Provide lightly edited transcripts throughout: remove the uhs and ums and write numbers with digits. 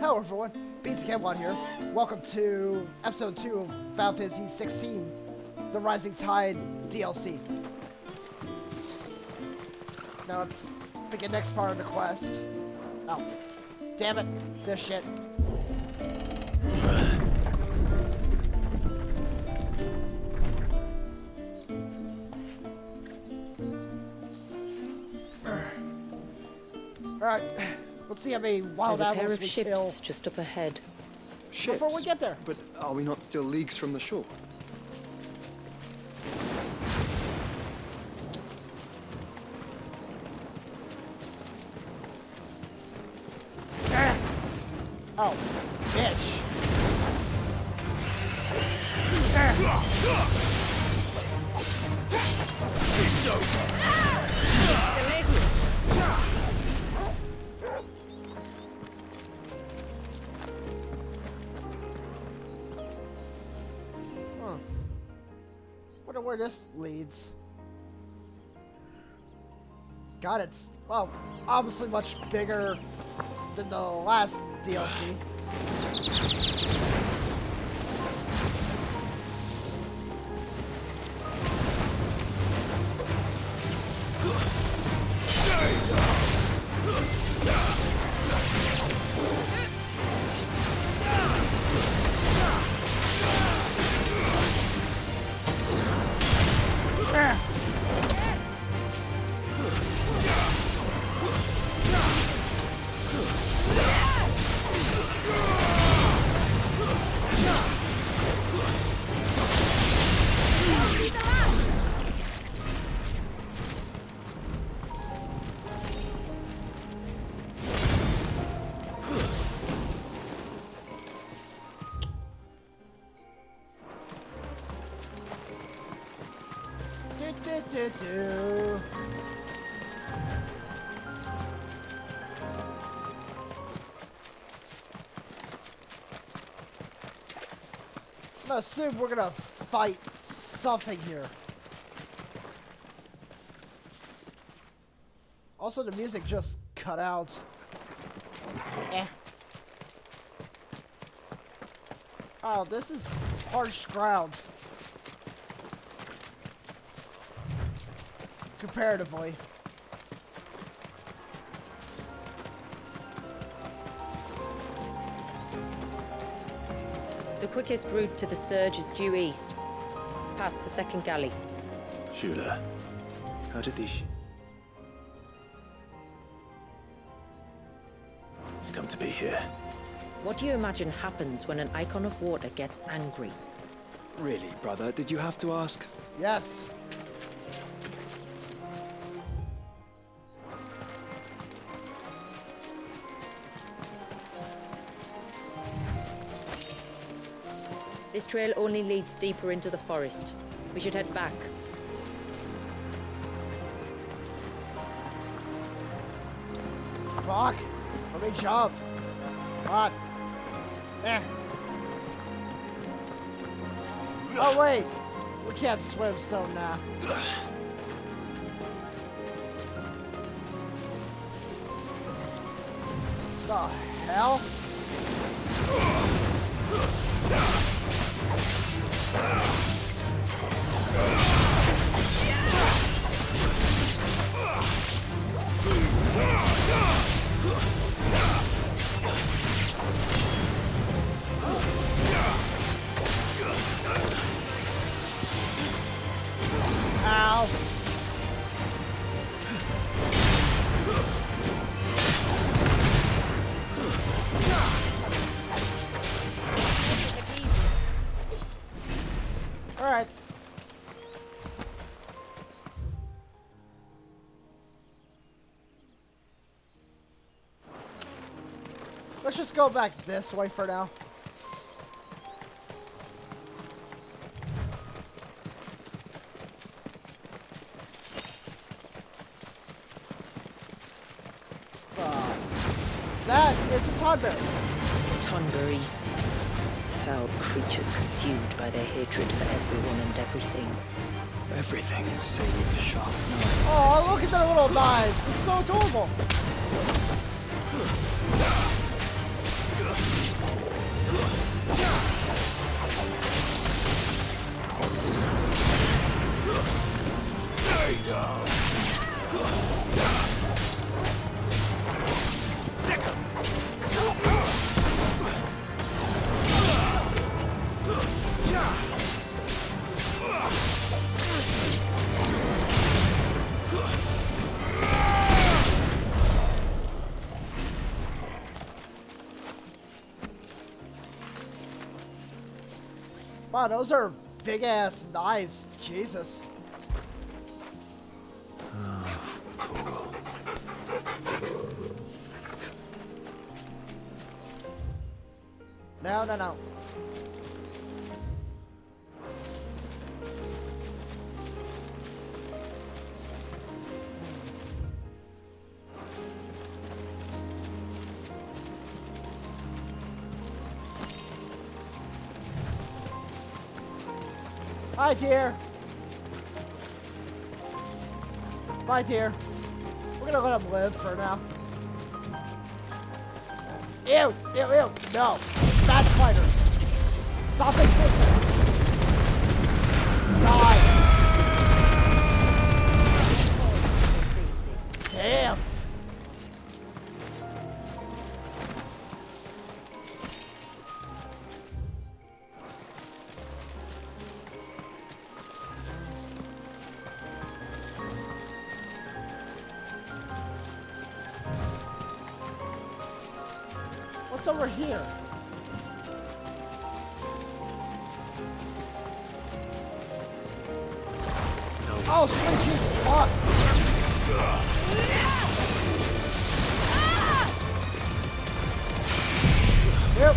Hello everyone, Beats Camwon here. Welcome to episode 2 of Final Fantasy 16, the Rising Tide DLC. Now let's begin next part of the quest. Oh, damn it, this shit. Alright, let's see how many wild There's a pair animals of we ships kill just up ahead. Ships? before we get there. But are we not still leagues from the shore? Oh, bitch. It's over! Wonder where this leads. God, it's, well, obviously much bigger than the last DLC. I'm gonna assume we're gonna fight something here. Also, the music just cut out. Oh, this is harsh ground. Comparatively. The quickest route to the surge is due east, past the second galley. Shula, how did these come to be here? What do you imagine happens when an Eikon of water gets angry? Really, brother? Did you have to ask? Yes. This trail only leads deeper into the forest. We should head back. Fuck. Let me jump. God. Oh wait. We can't swim, so nah. The hell? Ow. All right. Let's just go back this way for now. That is a Tonberry. Tonberries. Foul creatures consumed by their hatred for everyone and everything. Everything save the sharp knives. Oh, look at that little knives. It's so adorable. Wow, those are big ass knives. Jesus. Cool. No, no, no. Hi, dear. Bye, dear. We're gonna let him live for now. Ew, ew, ew. No. Bad spiders. Stop existing. Die. Damn. What's over here? No Oh, mistakes. sweet Jesus, fuck! Yep.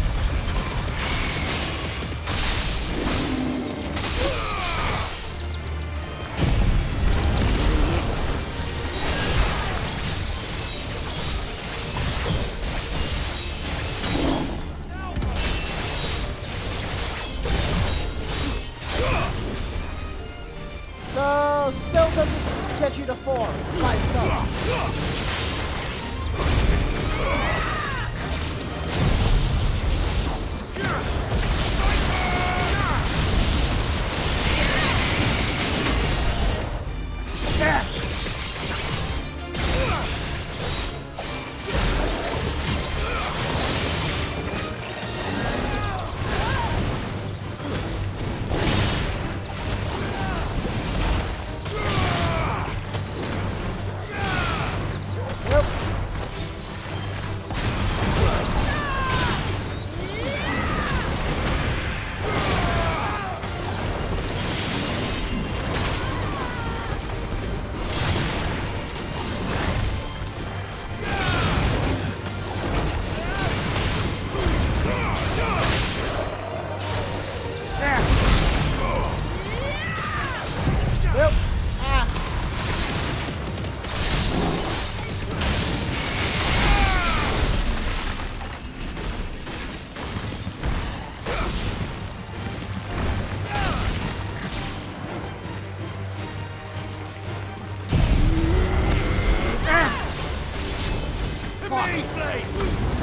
So, still doesn't get you to 4 by itself. Yeah. Yep. Yeah. Yep. Ah. Fuck.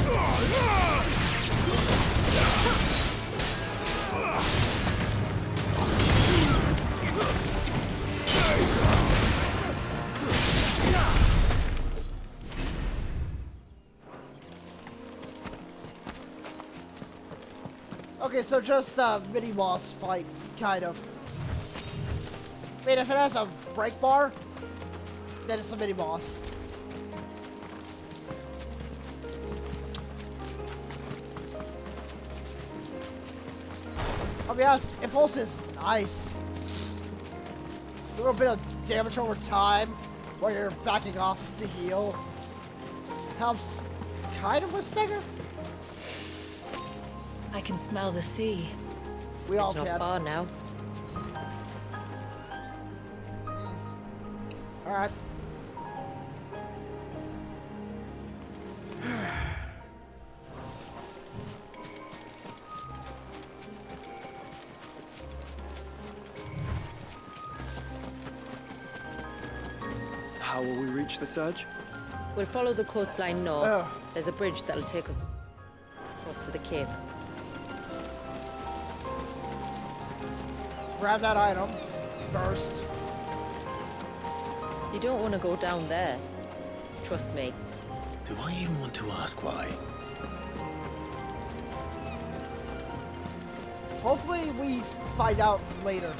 Okay, so just a mini boss fight, kind of. I mean, if it has a break bar, then it's a mini boss. I'll be honest, Impulse is nice. A little bit of damage over time while you're backing off to heal. Helps kind of with Stagger. I can smell the sea. We all It's not can. far now. Alright. How will we reach the surge? We'll follow the coastline north. Oh. There's a bridge that'll take us across to the cape. Grab that item first. You don't want to go down there. Trust me. Do I even want to ask why? Hopefully we find out later.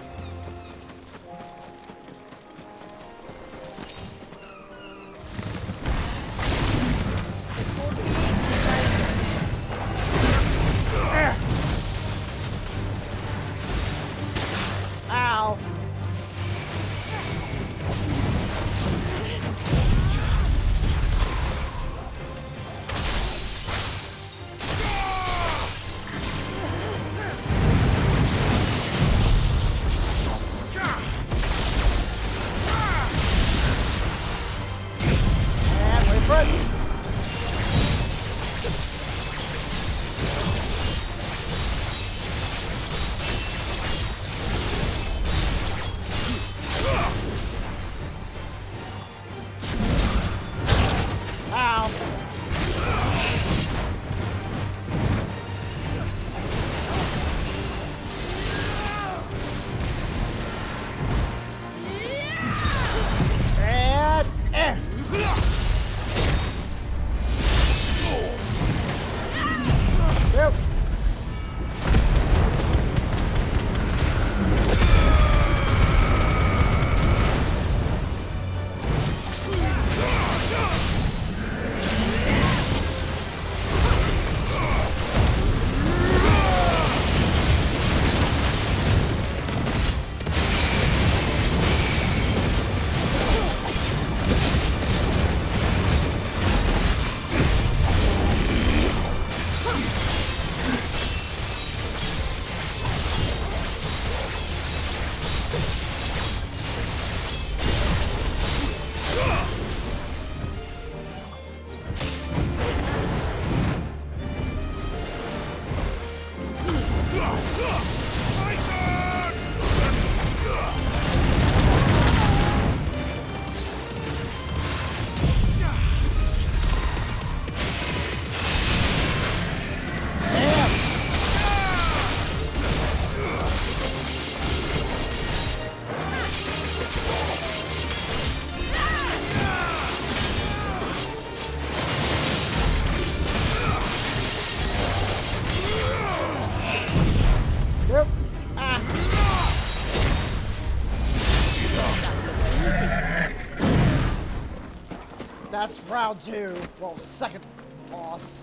round 2. Well, second boss.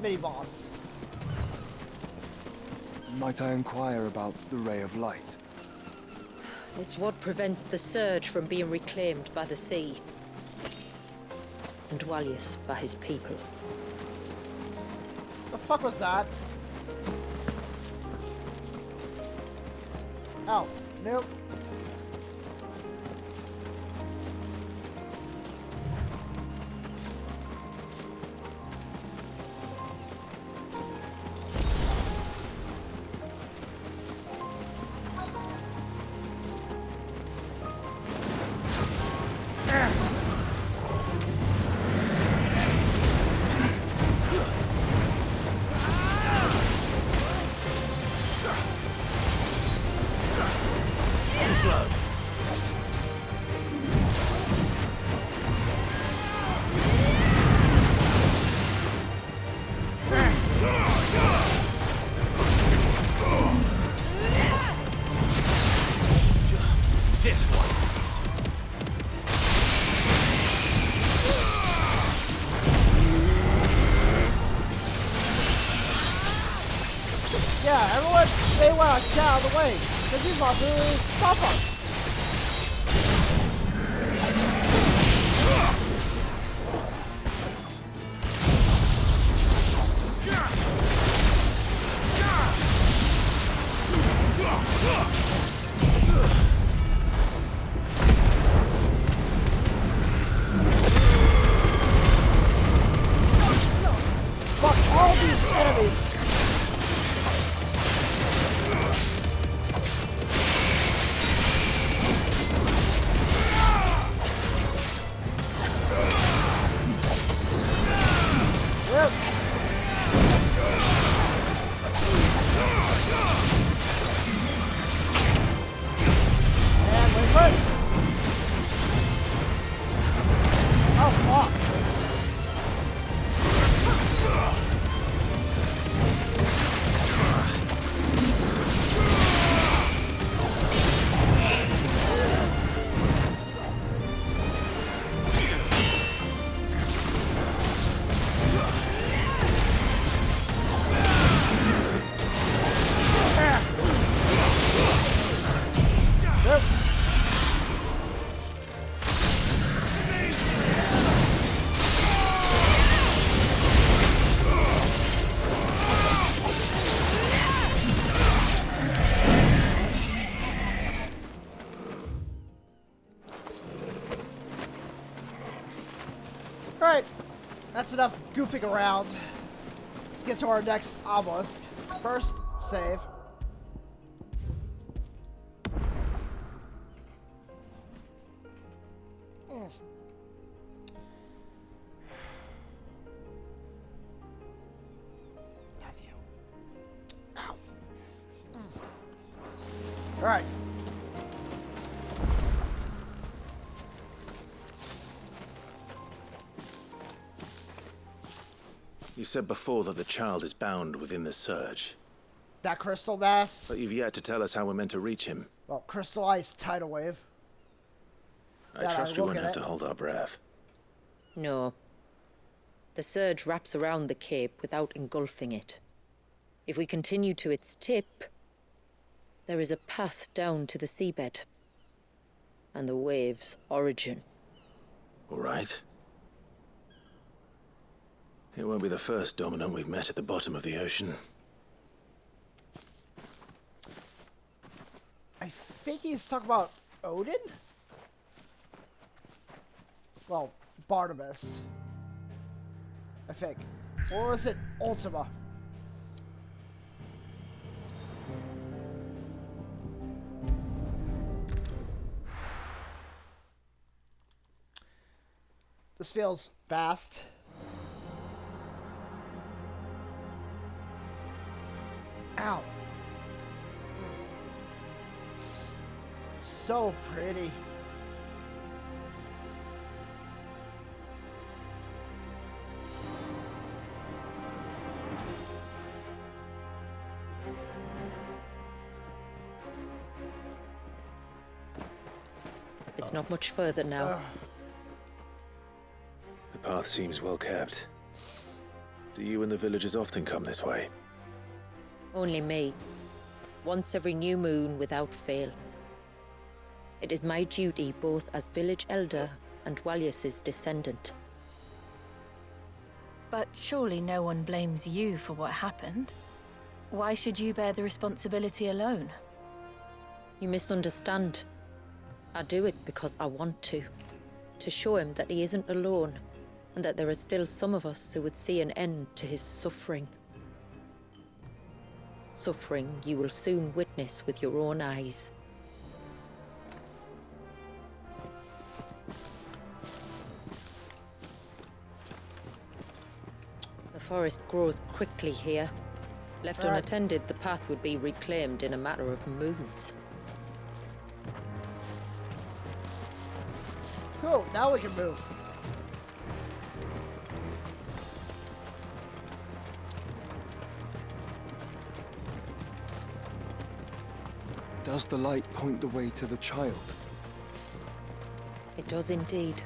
Mini boss. Might I inquire about the Ray of Light? It's what prevents the surge from being reclaimed by the sea. And Waljas by his people. The fuck was that? Oh, nope. Yeah, everyone, they want to get out of the way, because these monsters stop us. Fuck all these enemies. Alright, that's enough goofing around. Let's get to our next obelisk. First, save. Yes. Love you. Ow. Alright. You said before that the child is bound within the surge, That crystal mass. but you've yet to tell us how we're meant to reach him. Well, crystallized tidal wave. I Yeah, trust we look won't at have it. to hold our breath. No. The surge wraps around the cape without engulfing it. If we continue to its tip, there is a path down to the seabed. And the wave's origin. All right. It won't be the first Dominant we've met at the bottom of the ocean. I think he's talking about Odin? Well, Barnabas. I think. Or is it Ultima? This feels fast. Ow. So pretty. It's not much further now. path seems well kept. Do you and the villagers often come this way? Only me. Once every new moon without fail. It is my duty both as village elder and Waljas' descendant. But surely no one blames you for what happened. Why should you bear the responsibility alone? You misunderstand. I do it because I want to. To show him that he isn't alone, and that there are still some of us who would see an end to his suffering. Suffering you will soon witness with your own eyes. The forest grows quickly here. Left unattended, the path would be reclaimed in a matter of moons. Cool, now we can move. Does the light point the way to the child? It does indeed.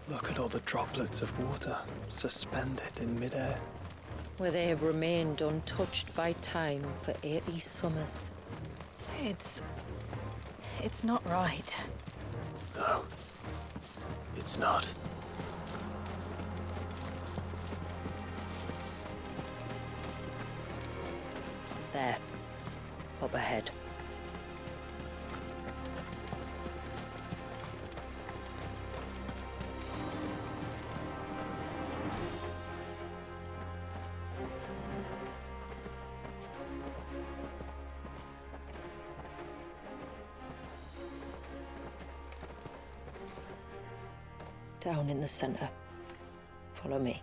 Look at all the droplets of water suspended in midair. Where they have remained untouched by time for 80 summers. It's not right. No. It's not. There. Up ahead. Down in the center. Follow me.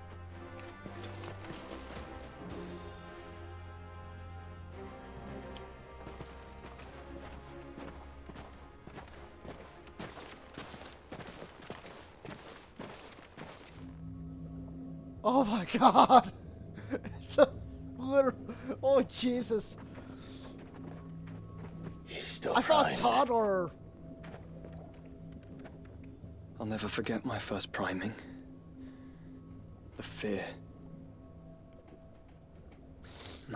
Oh my god! It's a literal. Oh Jesus! He's still I thought primed. Todd or. I'll never forget my first priming. The fear.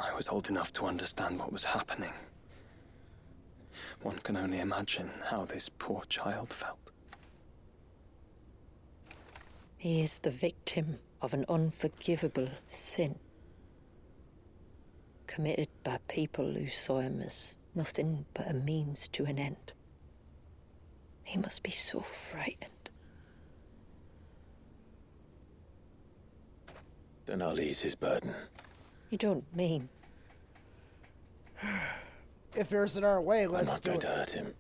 I was old enough to understand what was happening. One can only imagine how this poor child felt. He is the victim of an unforgivable sin. Committed by people who saw him as nothing but a means to an end. He must be so frightened. Then I'll ease his burden. You don't mean? If there's another way, I'm let's not do going it. to hurt him.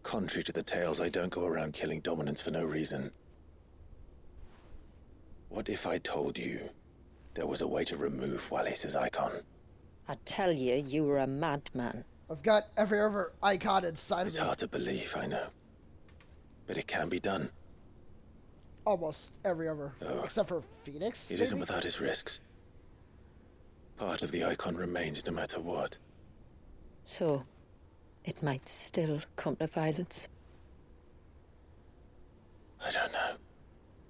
Contrary to the tales, I don't go around killing dominants for no reason. What if I told you there was a way to remove Waljas' Eikon? I tell you, you were a madman. I've got every other icon inside It's of me. hard to believe, I know. But it can be done. Almost every other, Oh. except for Phoenix. It maybe? isn't without its risks. Part of the Eikon remains no matter what. So, it might still come to violence. I don't know.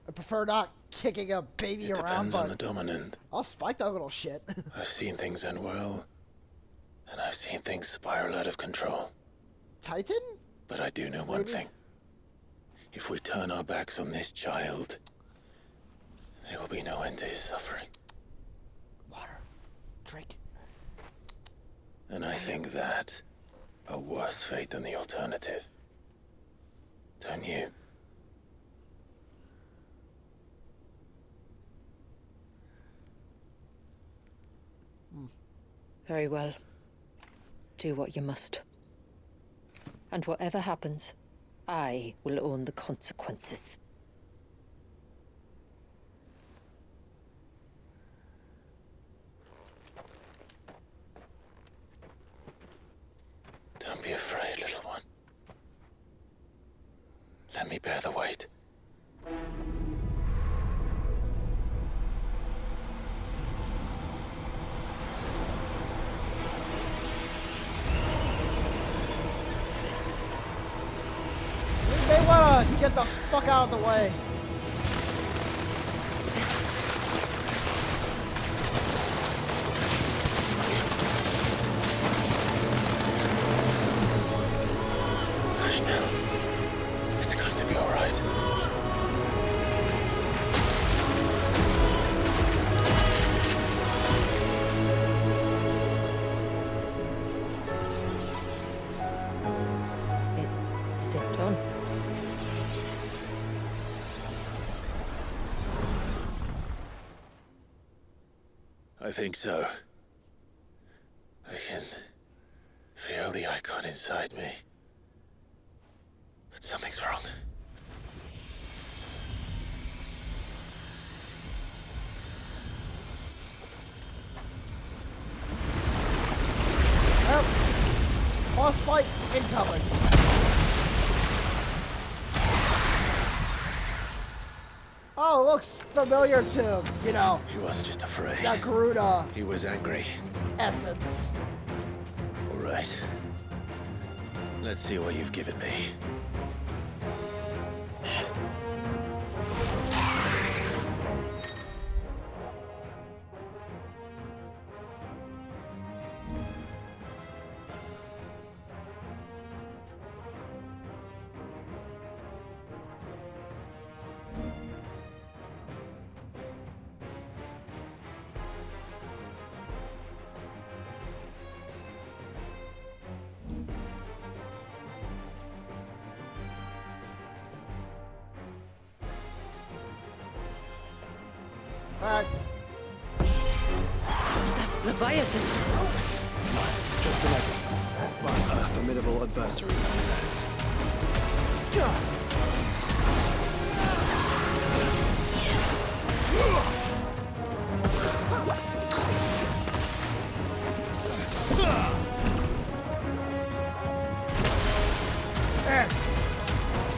I prefer not kicking a baby It around, depends on but the dominant. I'll spike that little shit. I've seen things end well, and I've seen things spiral out of control. Titan? But I do know one Maybe. thing. If we turn our backs on this child, there will be no end to his suffering. Water. Drink. And I think that a worse fate than the alternative. Don't you? Very well. Do what you must. And whatever happens, I will own the consequences. Don't be afraid, little one. Let me bear the weight. Get the fuck out of the way. Hush now. It's going to be all right. Is it done? I think so. I can feel the Eikon inside me. But something's wrong. Yep. Boss fight incoming. Oh, looks familiar to, you know, He wasn't just afraid. that Garuda He was angry. essence. All right. Let's see what you've given me. Alright. Is that Leviathan? Just a legend, but a formidable adversary nonetheless.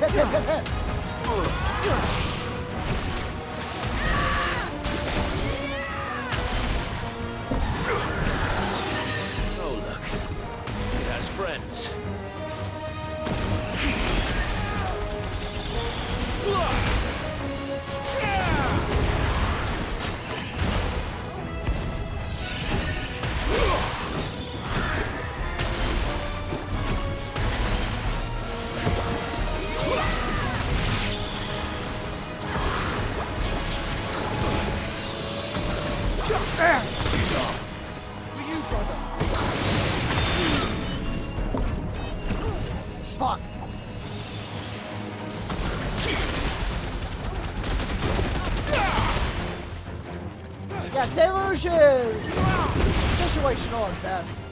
Hit. Oh, look. It has friends. Fuck. Yeah, deluge is situational at best.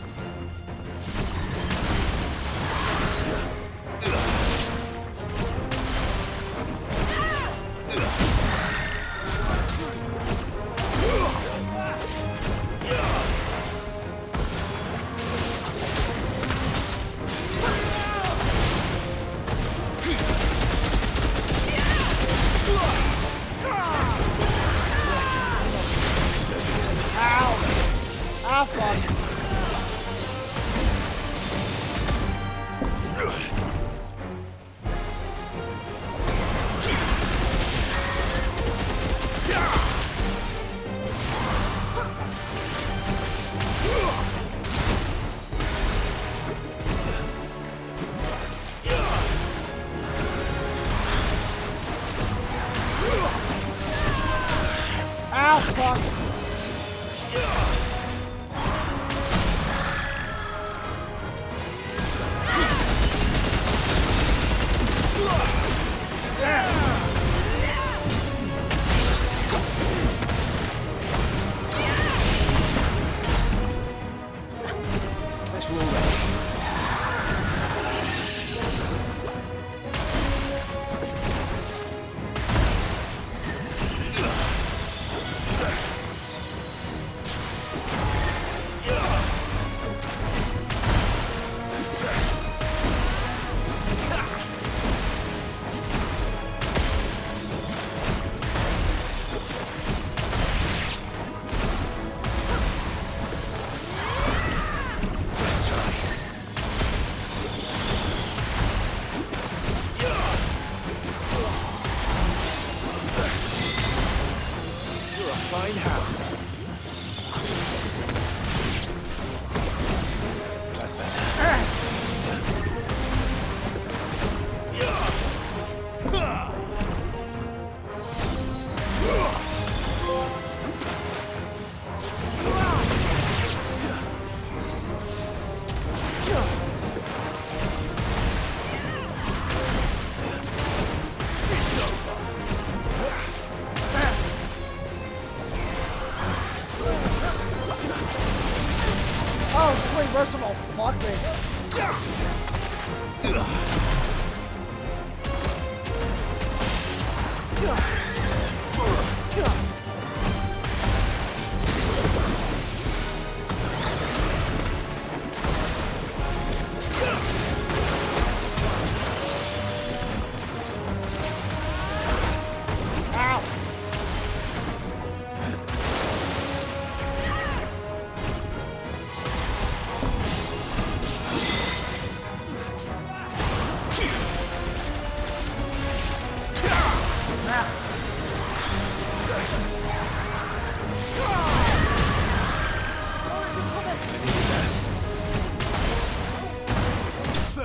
Ow! Ah, fuck.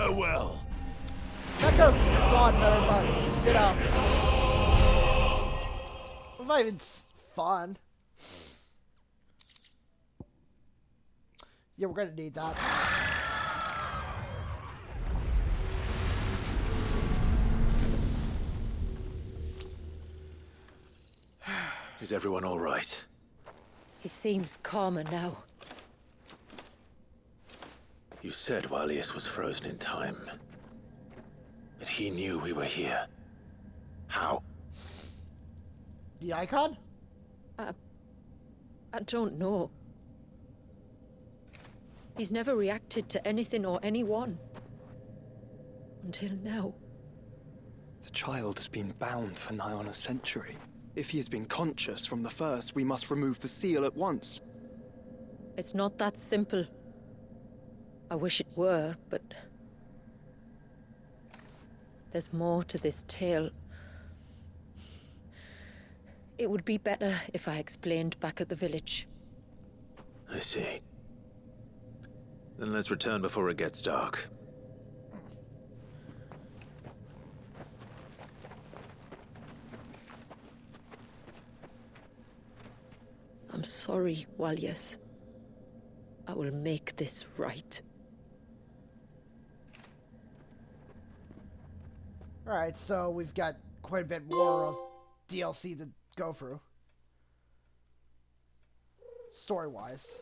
Farewell. That could have gone better, but, you know. It's not even fun. Yeah, we're gonna need that. Is everyone all right? He seems calmer now. You said Waljas was frozen in time. But he knew we were here. How? The Eikon? I don't know. He's never reacted to anything or anyone. Until now. The child has been bound for nigh on a century. If he has been conscious from the first, we must remove the seal at once. It's not that simple. I wish it were, but... there's more to this tale. It would be better if I explained back at the village. I see. Then let's return before it gets dark. I'm sorry, Waljas. I will make this right. Alright, so we've got quite a bit more of DLC to go through. Story-wise.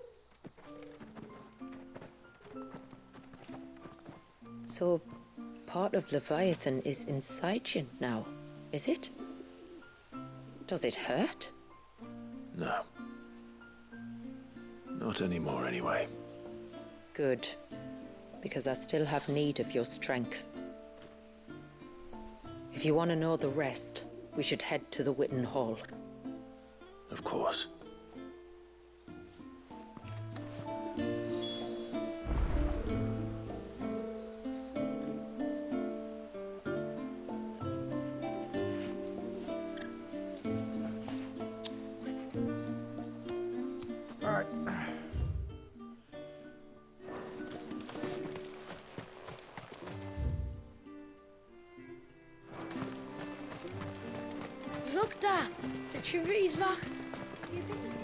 So, part of Leviathan is inside you now, is it? Does it hurt? No. Not anymore, anyway. Good. Because I still have need of your strength. If you want to know the rest, we should head to the Witten Hall. Of course. Alright. Look da! The trees rock. You think this...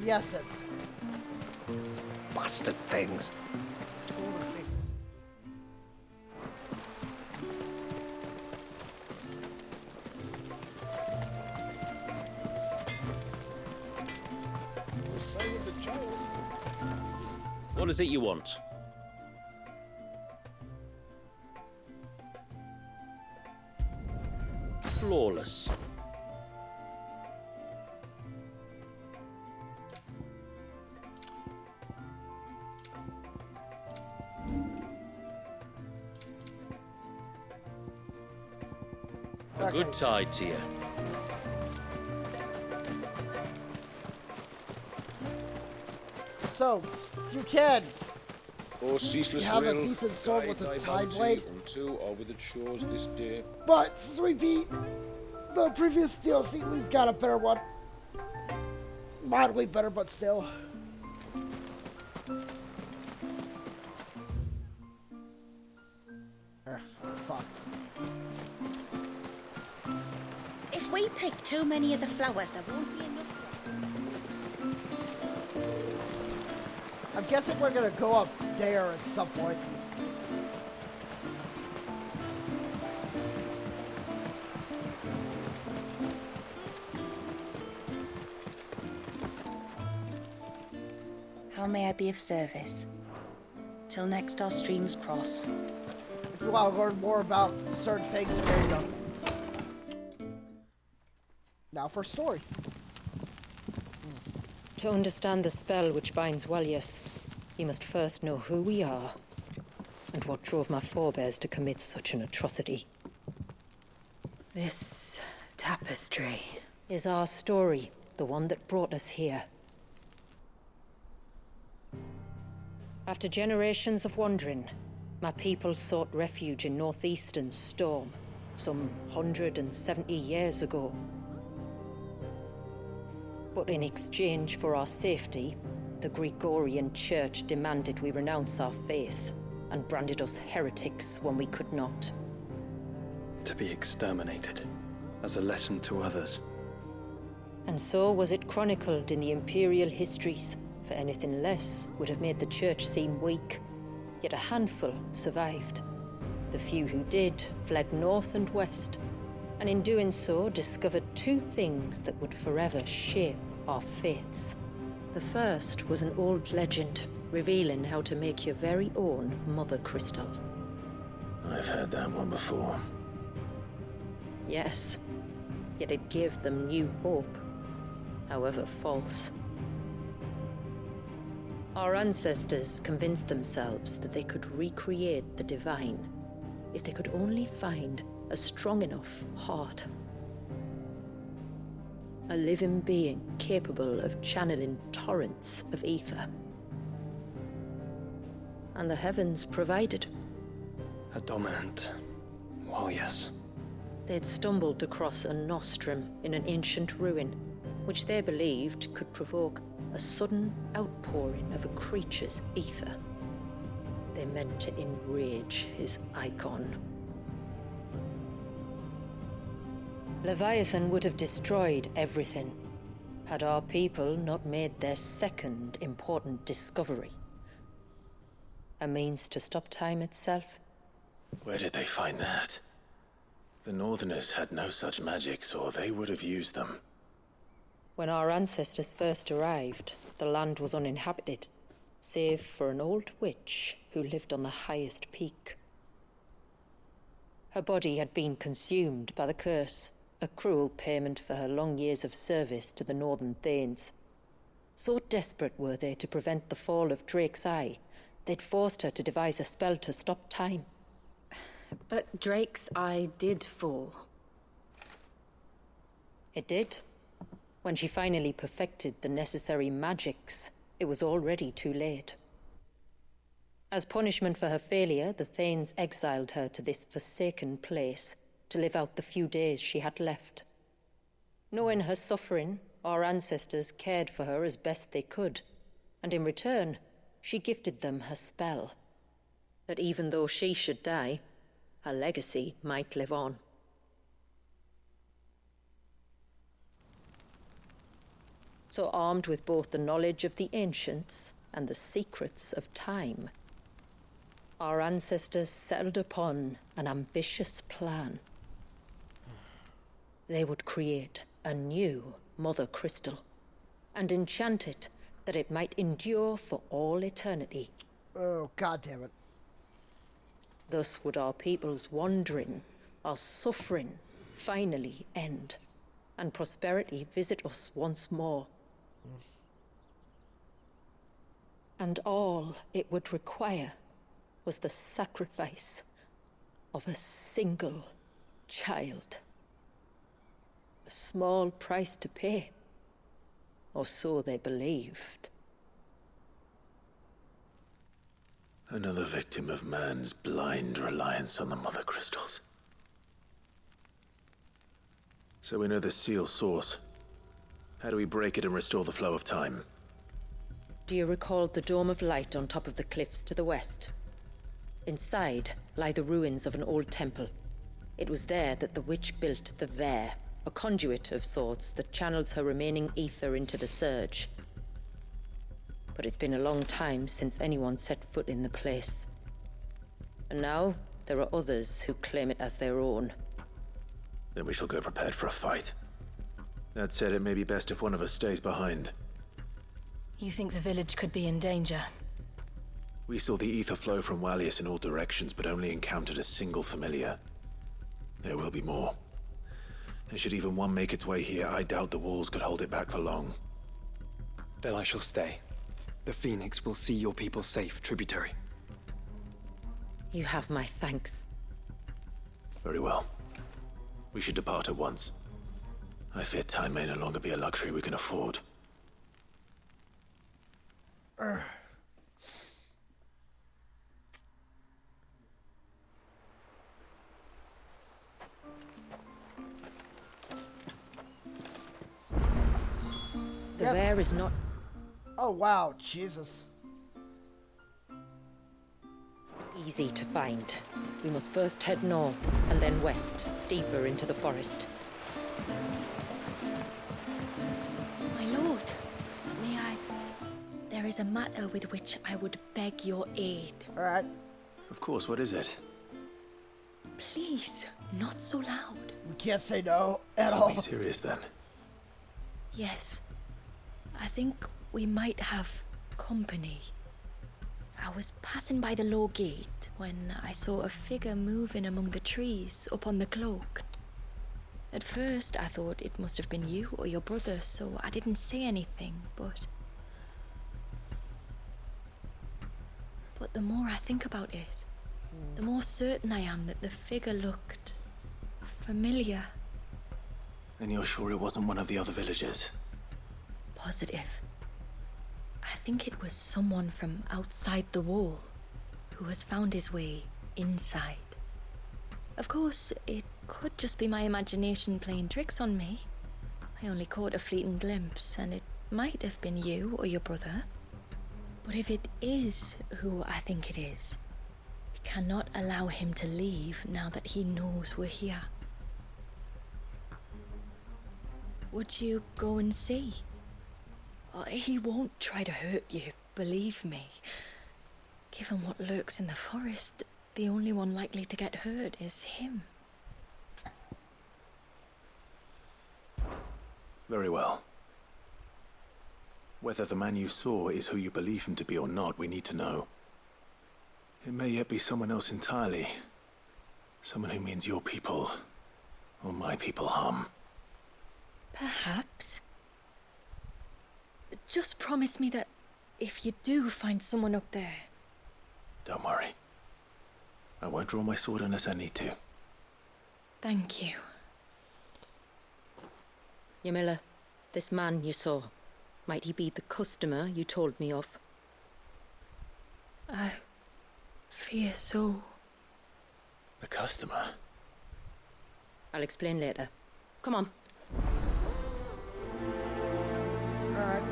Yes, it. Bastard things. What is it you want? Flawless. A Okay. good tide to you. So, you can Or ceaseless have a will, decent sword with guide a thy tide bounty blade. unto or with its shores this day. But since we beat the previous DLC, we've got a better one. Mildly better, but still. Fuck. If we pick too many of the flowers, there won't be enough. I'm guessing we're gonna go up there at some point. How may I be of service? Till next our streams cross. If you want to learn more about certain things, there you go. Now for story. To understand the spell which binds Waljas, you must first know who we are, and what drove my forebears to commit such an atrocity. This tapestry is our story, the one that brought us here. After generations of wandering, my people sought refuge in northeastern Storm, some 170 years ago. But in exchange for our safety, the Gregorian Church demanded we renounce our faith. and branded us heretics when we could not. To be exterminated, as a lesson to others. And so was it chronicled in the imperial histories, for anything less would have made the church seem weak. Yet a handful survived. The few who did fled north and west, and in doing so discovered two things that would forever shape our fates. The first was an old legend revealing how to make your very own Mothercrystal. I've heard that one before. Yes, yet it gave them new hope, however false. Our ancestors convinced themselves that they could recreate the divine if they could only find a strong enough heart. A living being capable of channeling torrents of ether. And the heavens provided. A dominant Waljas. They'd stumbled across a nostrum in an ancient ruin, which they believed could provoke a sudden outpouring of a creature's ether. They meant to enrage his Eikon. Leviathan would have destroyed everything, had our people not made their second important discovery. A means to stop time itself. Where did they find that? The Northerners had no such magics, or they would have used them. When our ancestors first arrived, the land was uninhabited, save for an old witch who lived on the highest peak. Her body had been consumed by the curse, a cruel payment for her long years of service to the Northern Thanes. So desperate were they to prevent the fall of Drake's Eye, they'd forced her to devise a spell to stop time. But Drake's Eye did fall. It did. When she finally perfected the necessary magics, it was already too late. As punishment for her failure, the Thanes exiled her to this forsaken place to live out the few days she had left. Knowing her suffering, our ancestors cared for her as best they could, and in return, she gifted them her spell. That even though she should die, her legacy might live on. So armed with both the knowledge of the ancients and the secrets of time, our ancestors settled upon an ambitious plan. They would create a new Mothercrystal and enchant it that it might endure for all eternity. Oh, God damn it. Thus would our people's wandering, our suffering, finally end, and prosperity visit us once more. And all it would require was the sacrifice of a single child. A small price to pay, or so they believed. Another victim of man's blind reliance on the Mother Crystals. So we know the seal source. How do we break it and restore the flow of time? Do you recall the dome of light on top of the cliffs to the west? Inside lie the ruins of an old temple. It was there that the witch built the Vare, a conduit of sorts that channels her remaining ether into the surge. But it's been a long time since anyone set foot in the place. And now, there are others who claim it as their own. Then we shall go prepared for a fight. That said, it may be best if one of us stays behind. You think the village could be in danger? We saw the ether flow from Waljas in all directions, but only encountered a single familiar. There will be more. And should even one make its way here, I doubt the walls could hold it back for long. Then I shall stay. The Phoenix will see your people safe, tributary. You have my thanks. Very well. We should depart at once. I fear time may no longer be a luxury we can afford. The Vare is not... Oh, wow. Jesus. easy to find. We must first head north and then west, deeper into the forest. My lord, may I... There is a matter with which I would beg your aid. Alright. Of course, what is it? Please, not so loud. We can't say no at all. Be serious then. Yes. I think we might have company. I was passing by the low gate when I saw a figure moving among the trees up on the cloak. At first, I thought it must have been you or your brother, so I didn't say anything, but the more I think about it, the more certain I am that the figure looked familiar. And you're sure it wasn't one of the other villagers? Positive. I think it was someone from outside the wall who has found his way inside. Of course, it could just be my imagination playing tricks on me. I only caught a fleeting glimpse, and it might have been you or your brother. But if it is who I think it is, we cannot allow him to leave now that he knows we're here. Would you go and see? He won't try to hurt you, believe me. Given what lurks in the forest, the only one likely to get hurt is him. Very well. Whether the man you saw is who you believe him to be or not, we need to know. It may yet be someone else entirely. Someone who means your people, or my people, harm. Perhaps. Just promise me that if you do find someone up there... Don't worry. I won't draw my sword unless I need to. Thank you. Ymilla, this man you saw, might he be the customer you told me of? I fear so. The customer? I'll explain later. Come on. Alright.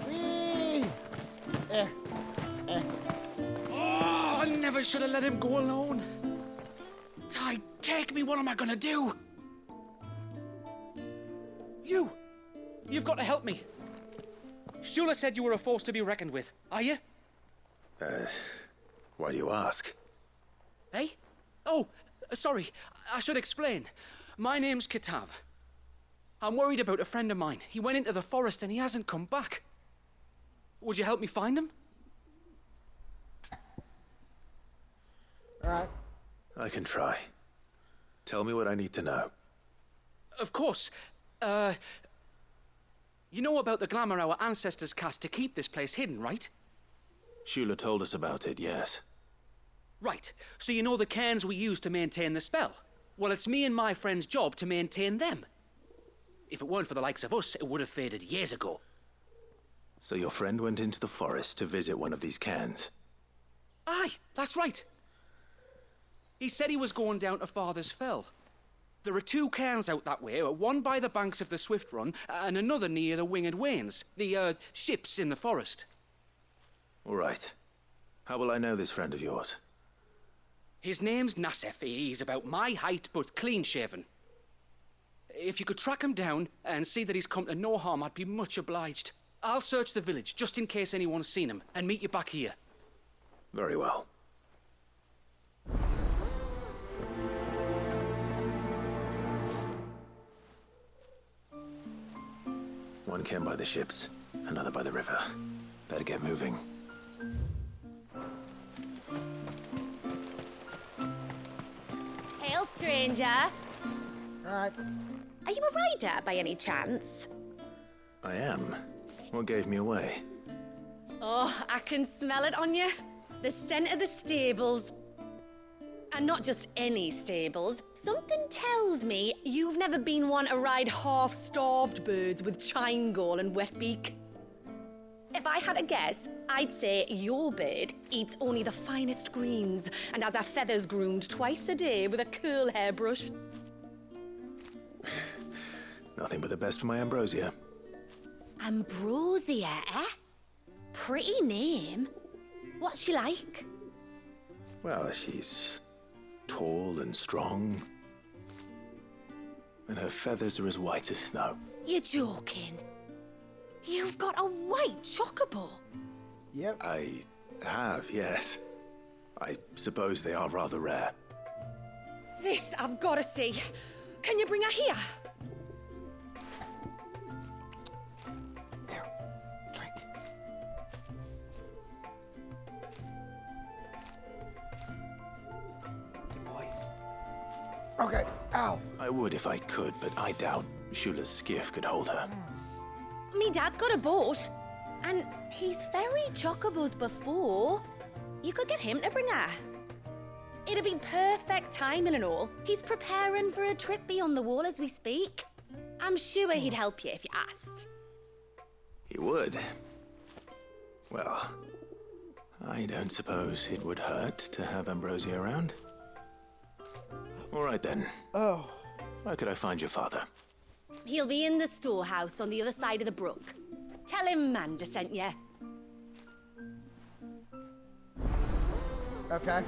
Whee! Oh, I never should have let him go alone. Ty, take me. What am I gonna do? You've got to help me. Shula said you were a force to be reckoned with. Are you? Why do you ask? Eh? Oh, sorry. I should explain. My name's Kitav. I'm worried about a friend of mine. He went into the forest and he hasn't come back. Would you help me find him? Alright. I can try. Tell me what I need to know. Of course. You know about the glamour our ancestors cast to keep this place hidden, right? Shula told us about it, yes. Right. So you know the cairns we use to maintain the spell? Well, it's me and my friend's job to maintain them. If it weren't for the likes of us, it would have faded years ago. So your friend went into the forest to visit one of these cairns? Aye, that's right. He said he was going down to Father's Fell. There are 2 cairns out that way, one by the banks of the Swift Run, and another near the Winged Wains, the ships in the forest. All right. How will I know this friend of yours? His name's Nassef. He's about my height, but clean-shaven. If you could track him down and see that he's come to no harm, I'd be much obliged. I'll search the village, just in case anyone's seen him, and meet you back here. Very well. One cairn by the ships, another by the river. Better get moving. Hail, stranger. Alright. Are you a rider by any chance? I am. What gave me away? Oh, I can smell it on you. The scent of the stables. I And not just any stables. Something tells me you've never been one to ride half-starved birds with chine gall and wet beak. If I had to guess, I'd say your bird eats only the finest greens and has her feathers groomed twice a day with a curl hairbrush. Nothing but the best for my Ambrosia. Ambrosia, eh? Pretty name. What's she like? Well, she's tall and strong. And her feathers are as white as snow. You're joking. You've got a white chocobo. Yep. I have, yes. I suppose they are rather rare. This I've got to see. Can you bring her here? Here, drink. Good boy. Okay, ow. I would if I could, but I doubt Shula's skiff could hold her. Me dad's got a boat. And he's ferried chocobos before. You could get him to bring her. It'd be perfect timing and all. He's preparing for a trip beyond the wall as we speak. I'm sure he'd help you if you asked. He would. Well, I don't suppose it would hurt to have Ambrosia around. All right then. Oh. Where could I find your father? He'll be in the storehouse on the other side of the brook. Tell him Manda sent you. Okay.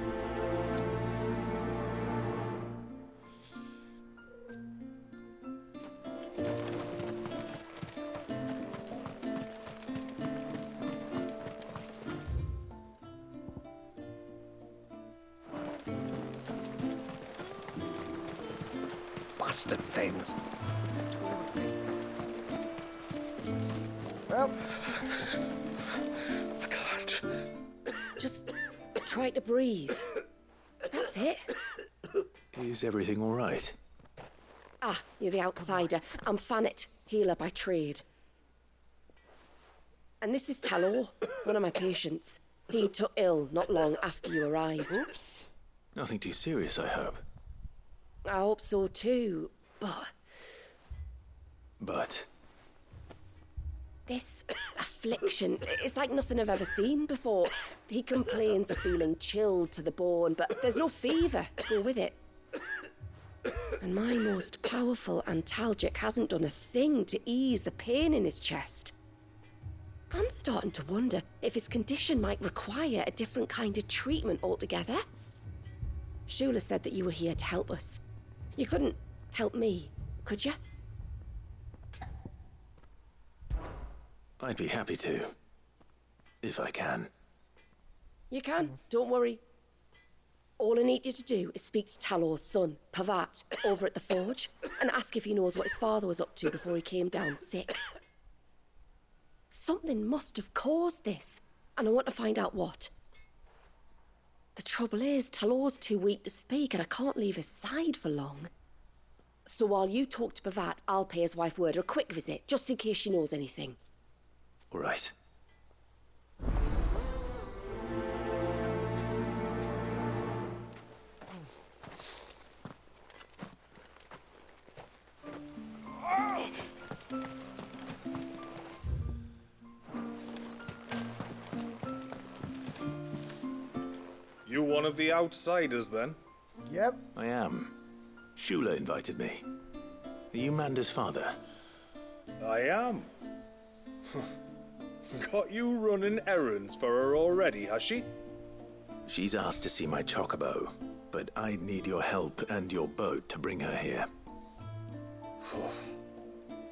Bastard things. Well, I can't. Just try to breathe. That's it. Is everything all right? Ah, you're the outsider. I'm Fannet, healer by trade. And this is Talor, one of my patients. He took ill not long after you arrived. oops. Nothing too serious, I hope. I hope so too, but But this affliction, it's like nothing I've ever seen before. He complains of feeling chilled to the bone, but there's no fever to go with it. And my most powerful antalgic hasn't done a thing to ease the pain in his chest. I'm starting to wonder if his condition might require a different kind of treatment altogether. Shula said that you were here to help us. You couldn't help me, could you? I'd be happy to. If I can. You can, don't worry. All I need you to do is speak to Talor's son, Pavat, over at the forge, and ask if he knows what his father was up to before he came down sick. Something must have caused this, and I want to find out what. The trouble is, Talor's too weak to speak, and I can't leave his side for long. So while you talk to Pavat, I'll pay his wife word a quick visit, just in case she knows anything. All right. You one of the outsiders, then? Yep. I am. Shula invited me. Are you Manda's father? I am. Got you running errands for her already, has she? She's asked to see my chocobo, but I'd need your help and your boat to bring her here.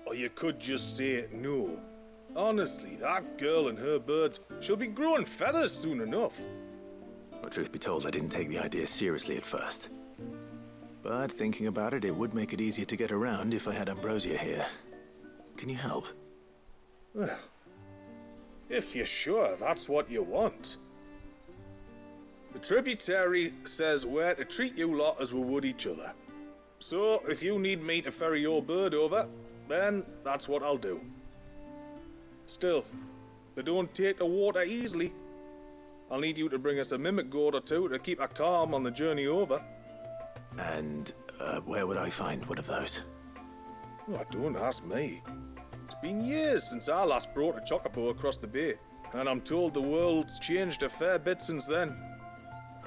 Or you could just say no. Honestly, that girl and her birds, she'll be growing feathers soon enough. Well, truth be told, I didn't take the idea seriously at first. But thinking about it, it would make it easier to get around if I had Ambrosia here. Can you help? Well, if you're sure that's what you want. The tributary says we're to treat you lot as we would each other. So, if you need me to ferry your bird over, then that's what I'll do. Still, they don't take the water easily. I'll need you to bring us a mimic gourd or two to keep her calm on the journey over. And where would I find one of those? Oh, don't ask me. It's been years since I last brought a chocobo across the bay, and I'm told the world's changed a fair bit since then.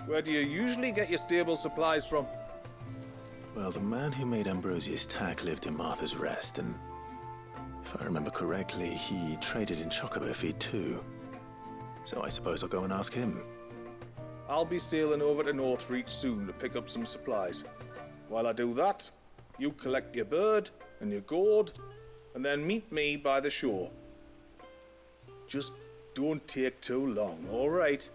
Where do you usually get your stable supplies from? Well, the man who made Ambrosius tack lived in Martha's Rest, and if I remember correctly, he traded in chocobo feed too. So I suppose I'll go and ask him. I'll be sailing over to Northreach soon to pick up some supplies. While I do that, you collect your bird and your gourd, and then meet me by the shore. Just don't take too long, all right?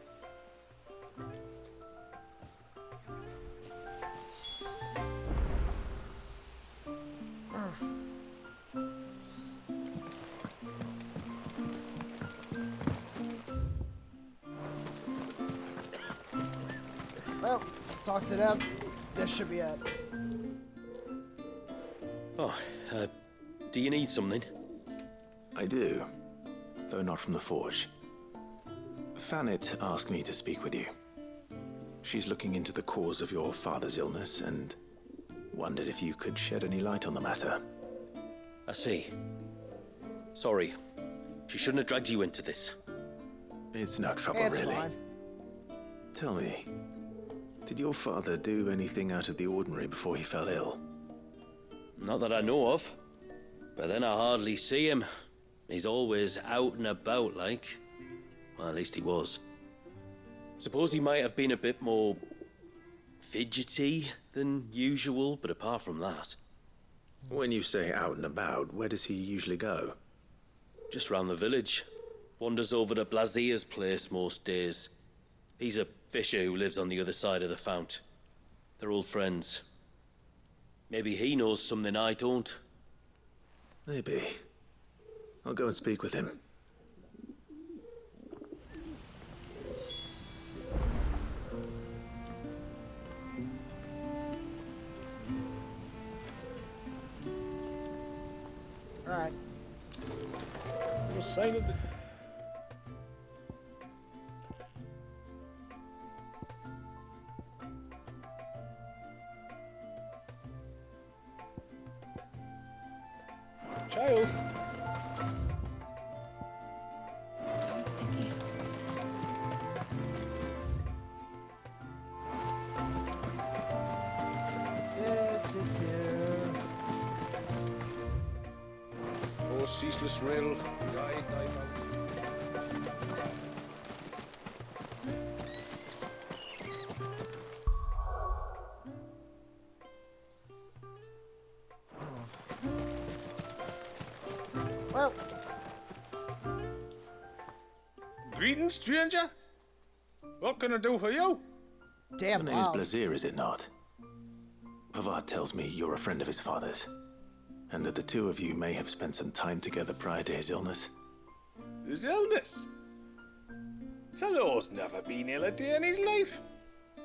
Well, talk to them. This should be it. Oh, do you need something? I do, though not from the forge. Fanit asked me to speak with you. She's looking into the cause of your father's illness and wondered if you could shed any light on the matter. I see. Sorry. She shouldn't have dragged you into this. It's no trouble, It's really. fine. Tell me, did your father do anything out of the ordinary before he fell ill? Not that I know of. But then I hardly see him. He's always out and about, like. Well, at least he was. Suppose he might have been a bit more fidgety than usual, but apart from that... When you say out and about, where does he usually go? Just round the village. Wanders over to Blasia's place most days. He's a fisher who lives on the other side of the fount. They're old friends. Maybe he knows something I don't. Maybe. I'll go and speak with him. Alright. No sign of the... Child. Don't think he's... Oh, ceaseless rail. Die out. Well, Greetings, stranger. What can I do for you? damn, Your name's wow. Blazir, is it not? Pavad tells me you're a friend of his father's, and that the two of you may have spent some time together prior to his illness. His illness? Talor's never been ill a day in his life.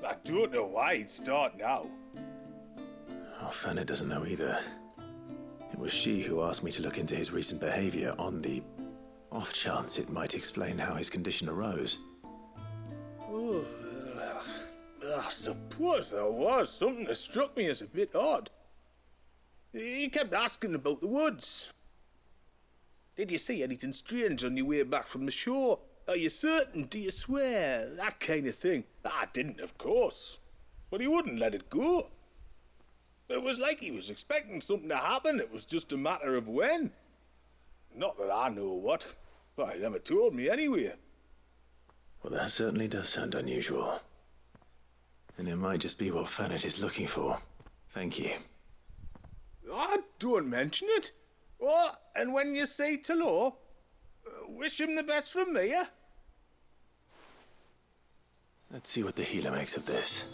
I don't know why he'd start now. Oh, Fanny doesn't know either. It was she who asked me to look into his recent behavior on the off chance it might explain how his condition arose. Oh, I suppose there was something that struck me as a bit odd. He kept asking about the woods. Did you see anything strange on your way back from the shore? Are you certain? Do you swear? That kind of thing. I didn't, of course. But he wouldn't let it go. It was like he was expecting something to happen. It was just a matter of when. Not that I know what. But he never told me anyway. Well, that certainly does sound unusual. And it might just be what Fanit is looking for. Thank you. Ah, don't mention it. Oh, and when you say Talor, wish him the best from me, yeah? Let's see what the healer makes of this.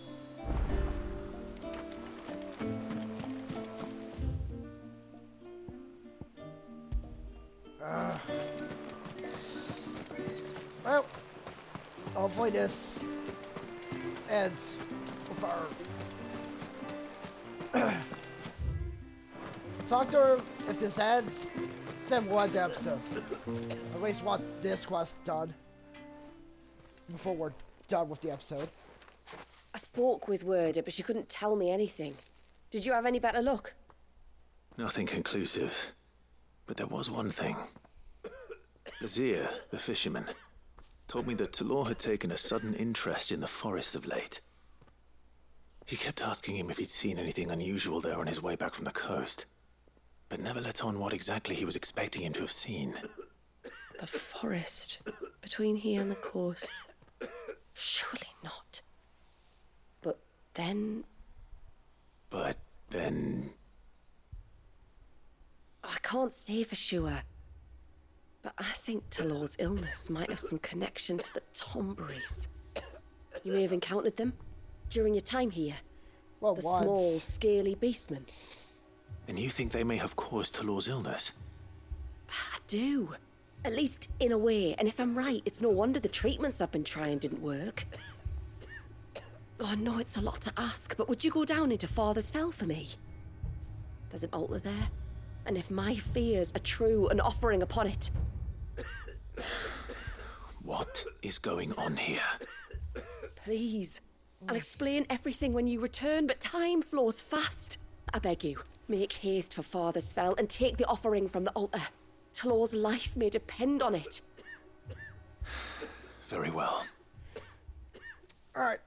Well, hopefully this ends with our... Talk to her. If this ends, then we'll end the episode. At least want this quest done. before we're done with the episode. I spoke with Werder, but she couldn't tell me anything. Did you have any better luck? Nothing conclusive. But there was one thing. Azir, the fisherman, told me that Talor had taken a sudden interest in the forest of late. He kept asking him if he'd seen anything unusual there on his way back from the coast, but never let on what exactly he was expecting him to have seen. The forest, between here and the coast. Surely not. But then... I can't say for sure, but I think Talor's illness might have some connection to the Tomberries. You may have encountered them during your time here. Well, the once. small, scaly beastmen. And you think they may have caused Talor's illness? I do. At least in a way, and if I'm right, it's no wonder the treatments I've been trying didn't work. Oh, I know it's a lot to ask, but would you go down into Father's Fell for me? There's an altar there, and if my fears are true, an offering upon it. What is going on here? Please. I'll explain everything when you return, but time flows fast. I beg you, make haste for Father's Fell and take the offering from the altar. Talor's life may depend on it. Very well. Alright.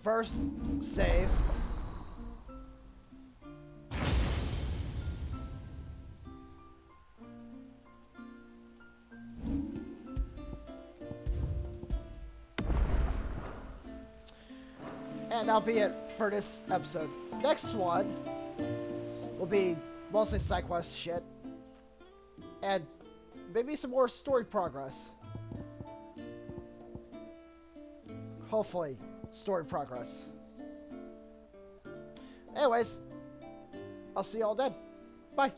First save. And that'll be it for this episode. Next one will be mostly side quest shit. And maybe some more story progress. Hopefully, story progress. Anyways, I'll see y'all then. Bye.